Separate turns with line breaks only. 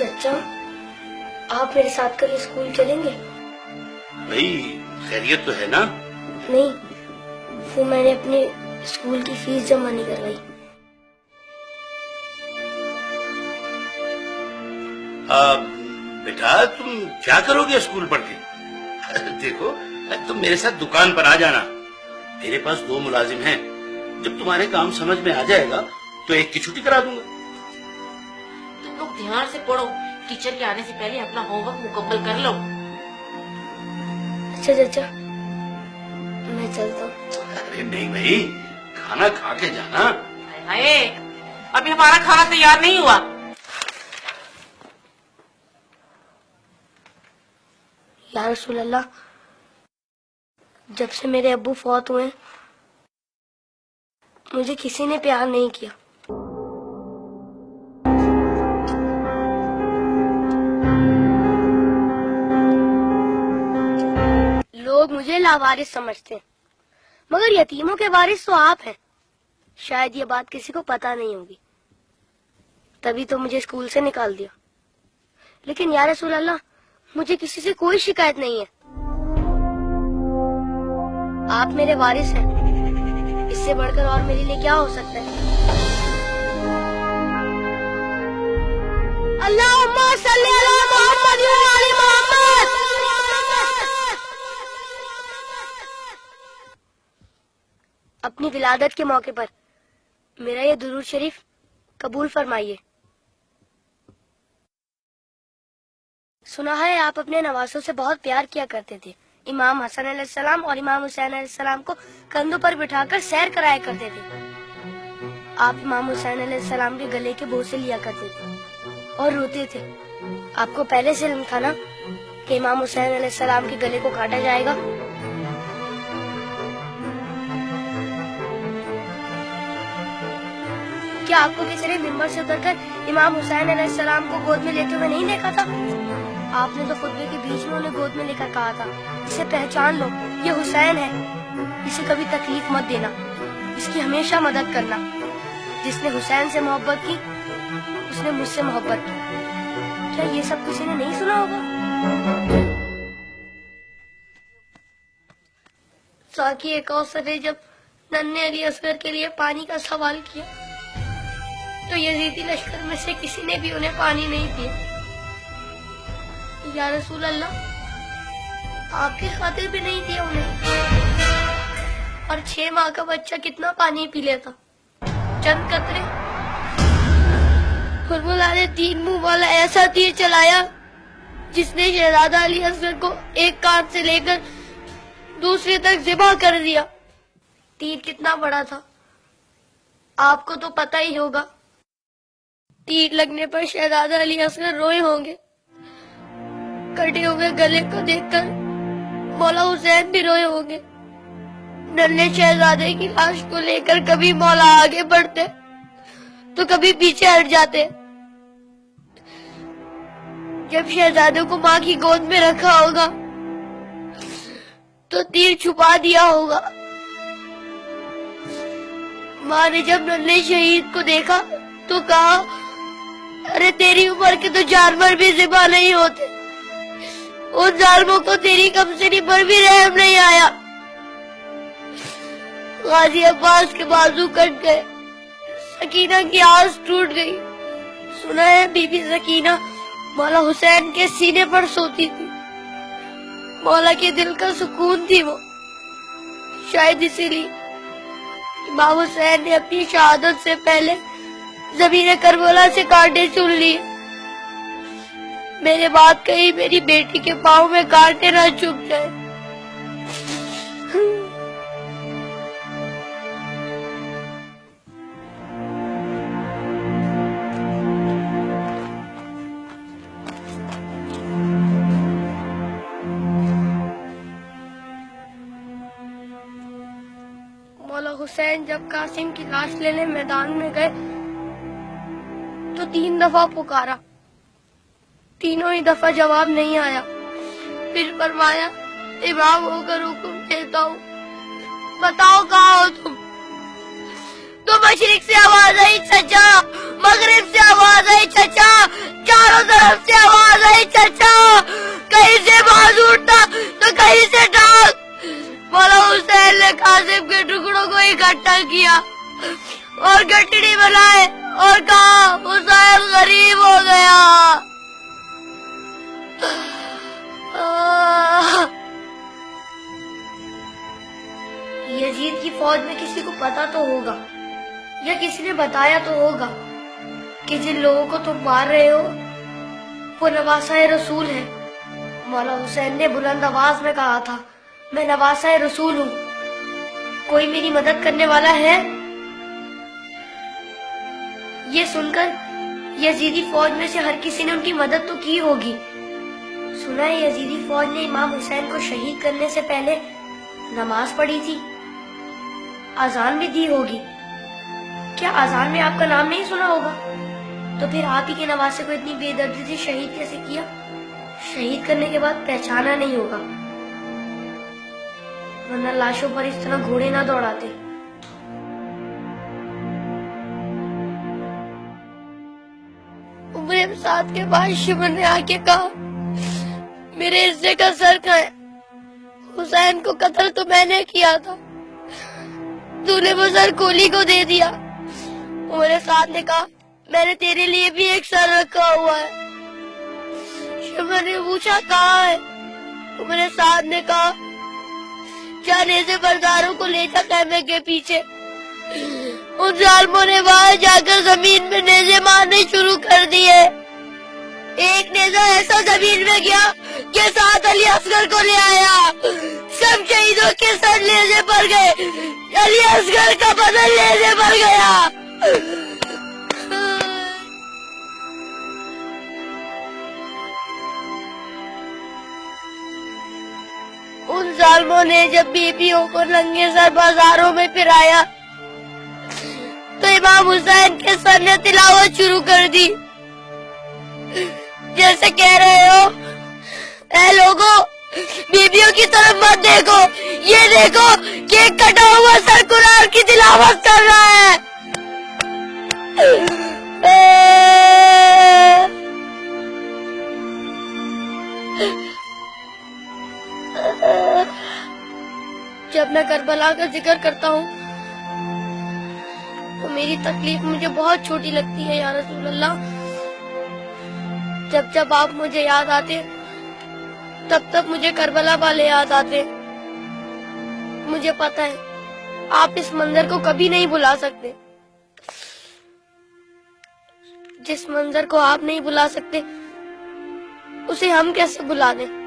چچا آپ میرے ساتھ کل اسکول چلیں گے؟
بھائی خیریت تو ہے نا؟
نہیں، وہ میں نے اپنے اسکول کی فیس جمع نہیں کروائی.
بیٹا تم کیا کرو گے اسکول پڑھ کے؟ دیکھو تم میرے ساتھ دکان پر آ جانا، میرے پاس 2 ملازم ہیں، جب تمہارے کام سمجھ میں آ جائے گا تو ایک کی چھٹی کرا دوں گا.
تم لوگ دھیان سے پڑھو، ٹیچر کے آنے سے پہلے اپنا ہوم ورک مکمل کر لو.
اچھا چچا میں چلتا ہوں.
ارے نہیں بھائی، کھانا کھا کے جانا.
ہائے ابھی ہمارا کھانا تیار نہیں ہوا.
یا رسول اللہ، جب سے میرے ابو فوت ہوئے مجھے کسی نے پیار نہیں کیا. لوگ مجھے لاوارث سمجھتے ہیں، مگر یتیموں کے وارث تو آپ ہیں. شاید یہ بات کسی کو پتا نہیں ہوگی، تبھی تو مجھے اسکول سے نکال دیا. لیکن یا رسول اللہ، مجھے کسی سے کوئی شکایت نہیں ہے. آپ میرے وارث ہیں، اس سے بڑھ کر اور میرے لیے کیا ہو سکتا ہے؟ اللہم صلی علی محمد و علی محمد. اپنی ولادت کے موقع پر میرا یہ درود شریف قبول فرمائیے. سنا ہے آپ اپنے نواسوں سے بہت پیار کیا کرتے تھے. امام حسن علیہ السلام اور امام حسین علیہ السلام کو کندھوں پر بٹھا کر سیر کرایا کرتے تھے. آپ امام حسین علیہ السلام کے گلے کے بوسے لیا کرتے تھے اور روتے تھے. آپ کو پہلے سے علم تھا نا کہ امام حسین علیہ السلام کے گلے کو کاٹا جائے گا؟ کیا آپ کو کسی نے ممبر سے اتر کر امام حسین علیہ السلام کو گود میں لیتے ہوئے نہیں دیکھا تھا؟ آپ نے تو خطبے کے بیچ میں انہیں گود میں لے کر کہا تھا، اسے پہچان لو، یہ حسین ہے، اسے کبھی تکلیف مت دینا، اس کی ہمیشہ مدد کرنا. جس نے حسین سے محبت کی اس نے مجھ سے محبت کی. کیا یہ سب کسی نے نہیں سنا ہوگا؟ ساقی کوثر نے جب ننھے علی اصغر کے لیے پانی کا سوال کیا تو یزیدی لشکر میں سے کسی نے بھی انہیں پانی نہیں دیا. یا رسول اللہ، آپ کی خاطر بھی نہیں دیا انہیں. اور 6 ماہ کا بچہ کتنا پانی پی لیتا؟ چند قطرے. حرملہ نے 3 منہ والا ایسا تیر چلایا جس نے شہزادہ علی اصغر کو ایک کان سے لے کر دوسرے تک ذبح کر دیا. تیر کتنا بڑا تھا آپ کو تو پتہ ہی ہوگا. تیر لگنے پر شہزادہ علی اصغر روئے ہوں گے. کٹے ہوئے گلے کو دیکھ کر مولا حسین بھی روئے ہوں گے. ننھے شہزادے کی لاش کو لے کر کبھی مولا آگے بڑھتے تو کبھی پیچھے ہٹ جاتے. جب شہزادے کو ماں کی گود میں رکھا ہوگا تو تیر چھپا دیا ہوگا. ماں نے جب ننھے شہید کو دیکھا تو کہا، ارے تیری عمر کے تو جانور بھی ذبح نہیں ہوتے، ان ظالموں کو تیری کمسنی پر بھی رحم نہیں آیا. غازی عباس کے بازو کٹ گئے، سکینہ کی آس ٹوٹ گئی. سنا ہے بی بی سکینہ مولا حسین کے سینے پر سوتی تھی. مولا کے دل کا سکون تھی وہ. شاید اسی لیے امام حسین نے اپنی شہادت سے پہلے زمین کربلا سے کانٹے چن لیے. میرے بات کہیں میری بیٹی کے پاؤں میں کانٹے نہ چبھ جائے. مولا حسین جب قاسم کی لاش لینے میدان میں گئے تو 3 دفعہ پکارا، تینوں ہی دفعہ جواب نہیں آیا. پھر فرمایا، امام ہو کر حکم دیتا ہوں، بتاؤ کہاں ہو تم؟ تو مشرق سے آواز آئی چچا، مغرب سے آواز آئی چچا، چاروں طرف کیا اور گٹڑی بنائے اور کہا حسین غریب ہو گیا. یزید کی فوج میں کسی کو پتا تو ہوگا یا کسی نے بتایا تو ہوگا کہ جن لوگوں کو تم مار رہے ہو وہ نواسۂ رسول ہے. مولا حسین نے بلند آواز میں کہا تھا میں نواسۂ رسول ہوں, کوئی میری مدد کرنے والا ہے؟ یہ سن کر یزیدی فوج میں سے ہر کسی نے ان کی مدد تو کی ہوگی. سنا ہے یزیدی فوج نے امام حسین کو شہید کرنے سے پہلے نماز پڑھی تھی, اذان بھی دی ہوگی. کیا اذان میں آپ کا نام نہیں سنا ہوگا؟ تو پھر آپ ہی کے نواسے کو اتنی بے دردی سے شہید کیسے کیا؟ شہید کرنے کے بعد پہچانا نہیں ہوگا, ورنہ لاشوں پر اس طرح گھوڑے نہ دوڑاتے. عمر سعد کے بعد شمر نے آ کے کہا میرے حصے کا سر کھائے, حسین کو قتل تو میں نے کیا تھا, تو نے وہ سر کولی کو دے دیا. عمر سعد نے کہا میں نے تیرے لیے بھی ایک سر رکھا ہوا ہے. شمر نے پوچھا کہاں ہے؟ عمر سعد نے کہا کیا نیزے برداروں کو لے جا خیمے کے پیچھے. ان ظالموں نے وہاں جا کر زمین میں نیزے مارنے شروع کر دیے. ایک نیزہ ایسا زمین میں گیا کہ ساتھ علی اصغر کو لے آیا. سب شہیدوں کے سر نیزے پر گئے, علی اصغر کا بدن نیزے پر گیا. ان ظالموں نے جب بیویوں کو ننگے سر بازاروں میں پھرایا تو امام حسین کے سر نے تلاوت شروع کر دی, جیسے کہہ رہے ہو اے لوگوں بیویوں کی طرف مت دیکھو, یہ دیکھو کہ ایک کٹا ہوا سر قرآن کی تلاوت کر رہا ہے. جب میں کربلا کا ذکر کرتا ہوں تو میری تکلیف مجھے بہت چھوٹی لگتی ہے یا رسول اللہ. جب جب آپ مجھے یاد آتے تب تب مجھے کربلا والے یاد آتے. مجھے پتا ہے آپ اس منظر کو کبھی نہیں بھلا سکتے. جس منظر کو آپ نہیں بھلا سکتے اسے ہم کیسے بھلا دیں.